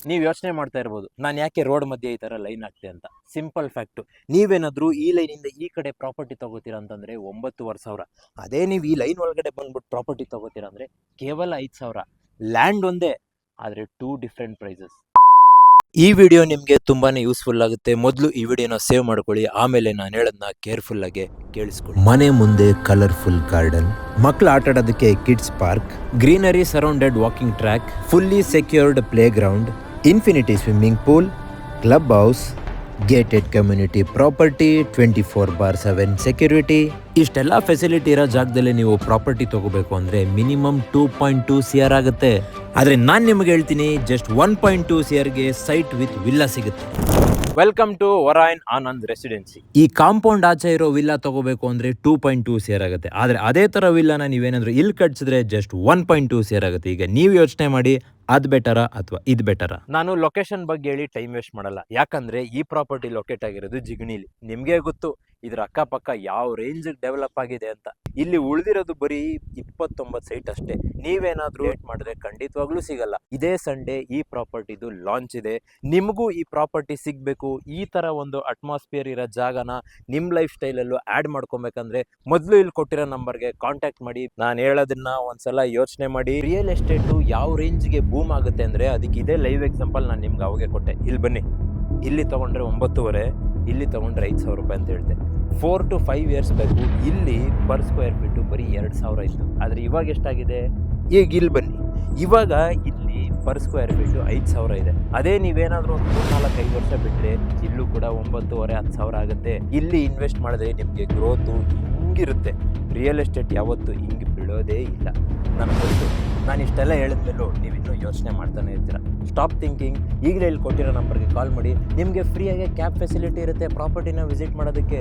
ನೀವು ಯೋಚನೆ ಮಾಡ್ತಾ ಇರ್ಬೋದು, ನಾನು ಯಾಕೆ ರೋಡ್ ಮಧ್ಯೆ ಈ ತರ ಲೈನ್ ಹಾಕ್ತೆ ಅಂತ. ಸಿಂಪಲ್ ಫ್ಯಾಕ್ಟು, ನೀವೇನಾದ್ರೂ ಈ ಲೈನಿಂದ ಈ ಕಡೆ ಪ್ರಾಪರ್ಟಿ ತಗೋತೀರಾ ಅಂತಂದ್ರೆ 9,500,000. ಅದೇ ನೀವು ಈ ಲೈನ್ ಒಳಗಡೆ ಬಂದ್ಬಿಟ್ಟು ಪ್ರಾಪರ್ಟಿ ತಗೋತೀರಾ ಅಂದ್ರೆ ಕೇವಲ 5,000. ಲ್ಯಾಂಡ್ ಒಂದೇ, ಆದ್ರೆ 2 ಡಿಫ್ರೆಂಟ್ ಪ್ರೈಸಸ್. ಈ ವಿಡಿಯೋ ನಿಮಗೆ ತುಂಬಾನೇ ಯೂಸ್ಫುಲ್ ಆಗುತ್ತೆ. ಮೊದಲು ಈ ವಿಡಿಯೋನ ಸೇವ್ ಮಾಡ್ಕೊಳ್ಳಿ, ಆಮೇಲೆ ನಾನು ಹೇಳೋದನ್ನ ಕೇರ್ಫುಲ್ ಆಗಿ ಕೇಳಿಸ್ಕೊಳ್ಳಿ. ಮನೆ ಮುಂದೆ ಕಲರ್ಫುಲ್ ಗಾರ್ಡನ್, ಮಕ್ಕಳು ಆಟ ಆಡೋದಕ್ಕೆ kids park, greenery surrounded walking track, fully secured play ground, infinity swimming pool, club house, gated community property, 24/7 security. ಇಷ್ಟೆಲ್ಲ ಫೆಸಿಲಿಟಿ ಇರೋ ಜಾಗದಲ್ಲಿ ನೀವು ಪ್ರಾಪರ್ಟಿ ತಗೋಬೇಕು ಅಂದ್ರೆ ಮಿನಿಮಮ್ 2.2 CR ಆಗುತ್ತೆ. ಆದ್ರೆ ನಾನು ನಿಮಗೆ ಹೇಳ್ತೀನಿ, ಜಸ್ಟ್ 1.2 CRಗೆ ಸೈಟ್ ವಿತ್ ವಿಲ್ಲಾ ಸಿಗುತ್ತೆ. Welcome to Orion Anand Residency. ಈ ಕಾಂಪೌಂಡ್ ಆಚೆ ಇರೋ ವಿಲ್ಲಾ ತಗೋಬೇಕು ಅಂದ್ರೆ 2.2 CR ಆಗುತ್ತೆ. ಆದ್ರೆ ಅದೇ ತರ ವಿಲ್ಲಾನ ನೀವೇನಾದ್ರೂ ಇಲ್ಲಿ ಕಟ್ಸಿದ್ರೆ ಜಸ್ಟ್ 1.2 CR ಆಗುತ್ತೆ. ಈಗ ನೀವು ಯೋಚನೆ ಮಾಡಿ, ಅದ್ ಬೆಟರಾ ಅಥವಾ ಇದು ಬೆಟರಾ? ನಾನು ಲೊಕೇಶನ್ ಬಗ್ಗೆ ಹೇಳಿ ಟೈಮ್ ವೇಸ್ಟ್ ಮಾಡಲ್ಲ, ಯಾಕಂದ್ರೆ ಈ ಪ್ರಾಪರ್ಟಿ ಲೊಕೇಟ್ ಆಗಿರೋದು ಜಿಗಣಿಲಿ. ನಿಮ್ಗೆ ಗೊತ್ತು ಇದ್ರ ಅಕ್ಕಪಕ್ಕ ಯಾವ ರೇಂಜ್ ಡೆವಲಪ್ ಆಗಿದೆ ಅಂತ. ಇಲ್ಲಿ ಉಳಿದಿರೋದು ಬರೀ 29 ಸೈಟ್ ಅಷ್ಟೇ. ನೀವೇನಾದ್ರೂ ಲೇಟ್ ಮಾಡಿದ್ರೆ ಖಂಡಿತವಾಗ್ಲೂ ಸಿಗಲ್ಲ. ಇದೇ ಸಂಡೇ ಈ ಪ್ರಾಪರ್ಟಿದು ಲಾಂಚ್ ಇದೆ. ನಿಮಗೂ ಈ ಪ್ರಾಪರ್ಟಿ ಸಿಗ್ಬೇಕು, ಈ ತರ ಒಂದು ಅಟ್ಮಾಸ್ಫಿಯರ್ ಇರೋ ಜಾಗನ ನಿಮ್ ಲೈಫ್ ಸ್ಟೈಲ್ ಅಲ್ಲೂ ಆಡ್ ಮಾಡ್ಕೊಬೇಕಂದ್ರೆ ಮೊದಲು ಇಲ್ಲಿ ಕೊಟ್ಟಿರೋ ನಂಬರ್ಗೆ ಕಾಂಟ್ಯಾಕ್ಟ್ ಮಾಡಿ. ನಾನು ಹೇಳೋದನ್ನ ಒಂದ್ಸಲ ಯೋಚನೆ ಮಾಡಿ. ರಿಯಲ್ ಎಸ್ಟೇಟು ಯಾವ ರೇಂಜ್ಗೆ ಬೂಮ್ ಆಗುತ್ತೆ ಅಂದ್ರೆ ಅದಕ್ಕೆ ಇದೇ ಲೈವ್ ಎಕ್ಸಾಂಪಲ್ ನಾನು ನಿಮ್ಗೆ ಅವಾಗೆ ಕೊಟ್ಟೆ. ಇಲ್ಲಿ ಬನ್ನಿ, ಇಲ್ಲಿ ತಗೊಂಡ್ರೆ 9,500, ಇಲ್ಲಿ ತಗೊಂಡ್ರೆ 5,000 ರೂಪಾಯಿ ಅಂತ ಹೇಳ್ತೆ. 4 to 5 years ಬೇಕು. ಇಲ್ಲಿ ಪರ್ ಸ್ಕ್ವೇರ್ ಫೀಟು ಬರೀ 2,000 ಇತ್ತು, ಆದರೆ ಇವಾಗ ಎಷ್ಟಾಗಿದೆ? ಈಗ ಇಲ್ಲಿ ಬನ್ನಿ, ಇವಾಗ ಇಲ್ಲಿ ಪರ್ ಸ್ಕ್ವೇರ್ ಫೀಟು 5,000 ಇದೆ. ಅದೇ ನೀವೇನಾದ್ರೂ ಒಂದು 3-4-5 ವರ್ಷ ಬಿಟ್ಟರೆ ಇಲ್ಲೂ ಕೂಡ 9,500-10,000 ಆಗುತ್ತೆ. ಇಲ್ಲಿ ಇನ್ವೆಸ್ಟ್ ಮಾಡಿದ್ರೆ ನಿಮಗೆ ಗ್ರೋತು ಹಿಂಗಿರುತ್ತೆ. ರಿಯಲ್ ಎಸ್ಟೇಟ್ ಯಾವತ್ತು ಹಿಂಗೆ ಬಿಡೋದೇ ಇಲ್ಲ. ನನಗೆ ಗೊತ್ತು, ನಾನು ಇಷ್ಟೆಲ್ಲ ಹೇಳಿದ್ಮೇಲೂ ನೀವಿನ್ನೂ ಯೋಚನೆ ಮಾಡ್ತಾನೆ ಇರ್ತೀರ. Stop thinking. ಈಗಲೇ ಇಲ್ಲಿ ಕೊಟ್ಟಿರೋ ನಂಬರ್ಗೆ ಕಾಲ್ ಮಾಡಿ. ನಿಮಗೆ ಫ್ರೀಯಾಗಿ ಕ್ಯಾಬ್ ಫೆಸಿಲಿಟಿ ಇರುತ್ತೆ ಪ್ರಾಪರ್ಟಿನ ವಿಸಿಟ್ ಮಾಡೋದಕ್ಕೆ.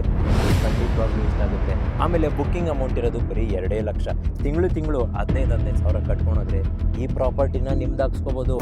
ಖಂಡಿತವಾಗ್ಲೂ ಇಷ್ಟ ಆಗುತ್ತೆ. ಆಮೇಲೆ ಬುಕ್ಕಿಂಗ್ ಅಮೌಂಟ್ ಇರೋದು ಬರೀ 2 ಲಕ್ಷ. ತಿಂಗಳು 15,000 ಕಟ್ಕೊಂಡ್ರೆ ಈ ಪ್ರಾಪರ್ಟಿನ ನಿಮ್ದಾಗಿಸ್ಕೋಬೋದು.